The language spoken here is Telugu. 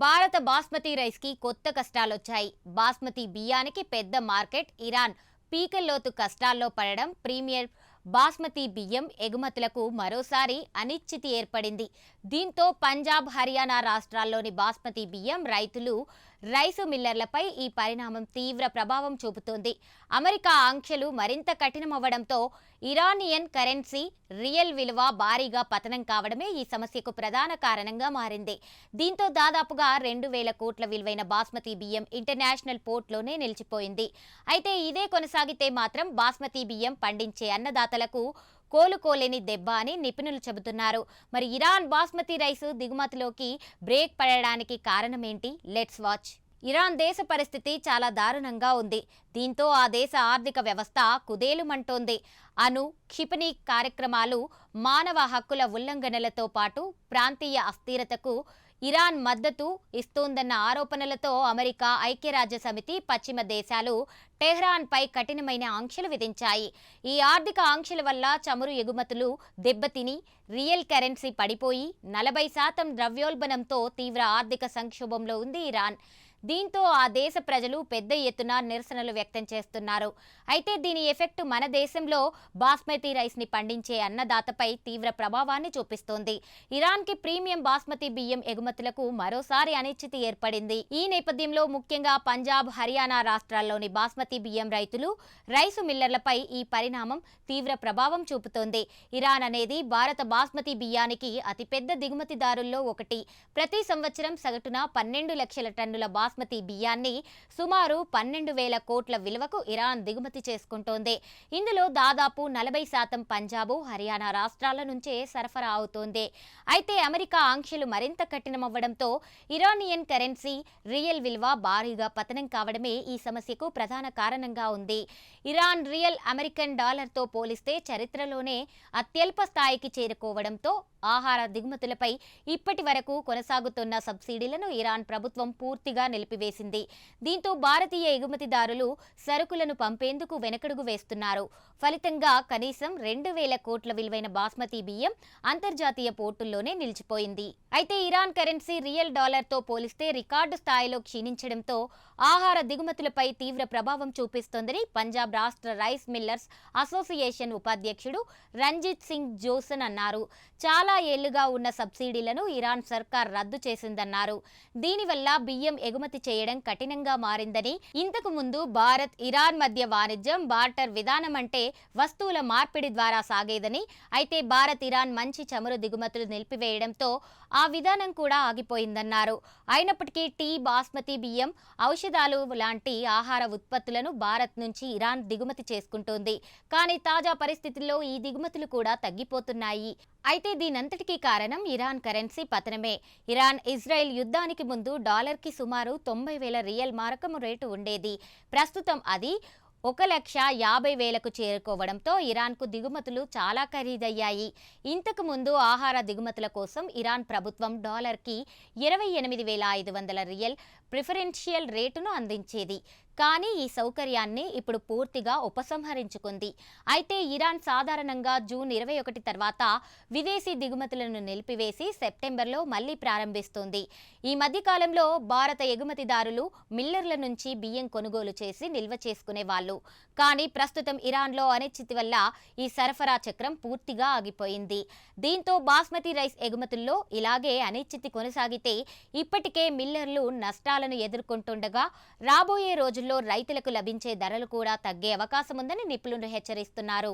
భారత బాస్మతి రైస్ కి కొత్త కష్టాలొచ్చాయి. బాస్మతి బియ్యానికి పెద్ద మార్కెట్ ఇరాన్ పీకల్లోతు కష్టాల్లో పడడం, ప్రీమియర్ బాస్మతి బియ్యం ఎగుమతులకు మరోసారి అనిశ్చితి ఏర్పడింది. దీంతో పంజాబ్, హర్యానా రాష్ట్రాల్లోని బాస్మతి బియ్యం రైతులు, రైసు మిల్లర్లపై ఈ పరిణామం తీవ్ర ప్రభావం చూపుతోంది. అమెరికా ఆంక్షలు మరింత కఠినమవ్వడంతో ఇరానియన్ కరెన్సీ రియల్ విలువ భారీగా పతనం కావడమే ఈ సమస్యకు ప్రధాన కారణంగా మారింది. దీంతో దాదాపుగా 2,000 కోట్ల విలువైన బాస్మతి బియ్యం ఇంటర్నేషనల్ పోర్ట్లోనే నిలిచిపోయింది. అయితే ఇదే కొనసాగితే మాత్రం బాస్మతి బియ్యం పండించే అన్నదాతలకు కోలుకోలేని దెబ్బ అని నిపుణులు చెబుతున్నారు. మరి ఇరాన్ బాస్మతి రైసు దిగుమతిలోకి బ్రేక్ పడడానికి కారణమేంటి? Let's watch. ఇరాన్ దేశ పరిస్థితి చాలా దారుణంగా ఉంది. దీంతో ఆ దేశ ఆర్థిక వ్యవస్థ కుదేలుమంటోంది. క్షిపణి కార్యక్రమాలు, మానవ హక్కుల ఉల్లంఘనలతో పాటు ప్రాంతీయ అస్థిరతకు ఇరాన్ మద్దతు ఇస్తోందన్న ఆరోపణలతో అమెరికా, ఐక్యరాజ్య సమితి, పశ్చిమ దేశాలు టెహ్రాన్పై కఠినమైన ఆంక్షలు విధించాయి. ఈ ఆర్థిక ఆంక్షల వల్ల చమురు ఎగుమతులు దెబ్బతిని రియల్ కరెన్సీ పడిపోయి 40% ద్రవ్యోల్బణంతో తీవ్ర ఆర్థిక సంక్షోభంలో ఉంది ఇరాన్. దీంతో ఆ దేశ ప్రజలు పెద్ద ఎత్తున నిరసనలు వ్యక్తం చేస్తున్నారు. అయితే దీని ఎఫెక్ట్ మన దేశంలో బాస్మతి రైస్ ని పండించే అన్నదాతపై తీవ్ర ప్రభావాన్ని చూపిస్తోంది. ఇరాన్కి ప్రీమియం బాస్మతి బియ్యం ఎగుమతులకు మరోసారి అనిశ్చితి ఏర్పడింది. ఈ నేపథ్యంలో ముఖ్యంగా పంజాబ్, హర్యానా రాష్ట్రాల్లోని బాస్మతి బియ్యం రైతులు, రైసు మిల్లర్లపై ఈ పరిణామం తీవ్ర ప్రభావం చూపుతోంది. ఇరాన్ అనేది భారత బాస్మతి బియ్యానికి అతిపెద్ద దిగుమతిదారుల్లో ఒకటి. ప్రతి సంవత్సరం సగటున 12 లక్షల టన్నుల బాస్మతి బియ్యాన్ని సుమారు 12,000 కోట్ల విలువకు ఇరాన్ దిగుమతి చేసుకుంటోంది. ఇందులో దాదాపు 40% పంజాబ్, హర్యానా రాష్ట్రాల నుంచే సరఫరా అవుతోంది. అయితే అమెరికా ఆంక్షలు మరింత కఠినమవ్వడంతో ఇరానియన్ కరెన్సీ రియల్ విలువ భారీగా పతనం కావడమే ఈ సమస్యకు ప్రధాన కారణంగా ఉంది. ఇరాన్ రియల్ అమెరికన్ డాలర్తో పోలిస్తే చరిత్రలోనే అత్యల్ప స్థాయికి చేరుకోవడంతో ఆహార దిగుమతులపై ఇప్పటి వరకు కొనసాగుతున్న సబ్సిడీలను ఇరాన్ ప్రభుత్వం పూర్తిగా నిలిపివేసింది. దీంతో భారతీయ ఎగుమతిదారులు సరుకులను పంపేందుకు వెనకడుగు వేస్తున్నారు. ఫలితంగా కనీసం 2,000 కోట్ల విలువైన బాస్మతి బియ్యం అంతర్జాతీయ పోర్టుల్లోనే నిలిచిపోయింది. అయితే ఇరాన్ కరెన్సీ రియల్ డాలర్తో పోలిస్తే రికార్డు స్థాయిలో క్షీణించడంతో ఆహార దిగుమతులపై తీవ్ర ప్రభావం చూపిస్తోందని పంజాబ్ రాష్ట్ర రైస్ మిల్లర్స్ అసోసియేషన్ ఉపాధ్యక్షుడు రంజిత్ సింగ్ జోసన్ అన్నారు. చాలా ఏళ్లుగా ఉన్న సబ్సిడీలను ఇరాన్ సర్కార్ రద్దు చేసిందన్నారు. దీనివల్ల బియ్యం ఎగుమతి చేయడం కఠినంగా మారిందని, ఇంతకు ముందు భారత్, ఇరాన్ మధ్య వాణిజ్యం బార్టర్ విధానం అంటే వస్తువుల మార్పిడి ద్వారా సాగేదని, అయితే భారత్, ఇరాన్ మంచి చమురు దిగుమతులు నిలిపివేయడంతో ఆ విధానం కూడా ఆగిపోయిందన్నారు. అయినప్పటికీ టీ, బాస్మతి బియ్యం, ఔషధాలు లాంటి ఆహార ఉత్పత్తులను భారత్ నుంచి ఇరాన్ దిగుమతి చేసుకుంటోంది. కానీ తాజా పరిస్థితుల్లో ఈ దిగుమతులు కూడా తగ్గిపోతున్నాయి. అయితే దీనంతటికీ కారణం ఇరాన్ కరెన్సీ పతనమే. ఇరాన్ ఇజ్రాయెల్ యుద్ధానికి ముందు డాలర్కి సుమారు 90,000 రియల్ మారకము రేటు ఉండేది. ప్రస్తుతం అది 1,50,000కు చేరుకోవడంతో ఇరాన్కు దిగుమతులు చాలా ఖరీదయ్యాయి. ఇంతకు ముందు ఆహార దిగుమతుల కోసం ఇరాన్ ప్రభుత్వం డాలర్కి 28,500 రియల్ ప్రిఫరెన్షియల్ రేటును అందించేది. కానీ ఈ సౌకర్యాన్ని ఇప్పుడు పూర్తిగా ఉపసంహరించుకుంది. అయితే ఇరాన్ సాధారణంగా జూన్ 21 తర్వాత విదేశీ దిగుమతులను నిలిపివేసి సెప్టెంబర్లో మళ్లీ ప్రారంభిస్తుంది. ఈ మధ్యకాలంలో భారత ఎగుమతిదారులు మిల్లర్ల నుంచి బియ్యం కొనుగోలు చేసి నిల్వ చేసుకునేవాళ్లు. కానీ ప్రస్తుతం ఇరాన్లో అనిశ్చితి వల్ల ఈ సరఫరా చక్రం పూర్తిగా ఆగిపోయింది. దీంతో బాస్మతి రైస్ ఎగుమతుల్లో ఇలాగే అనిశ్చితి కొనసాగితే ఇప్పటికే మిల్లర్లు నష్టాలను ఎదుర్కొంటుండగా రాబోయే రోజుల్లో రైతులకు లభించే ధరలు కూడా తగ్గే అవకాశం ఉందని నిపుణులు హెచ్చరిస్తున్నారు.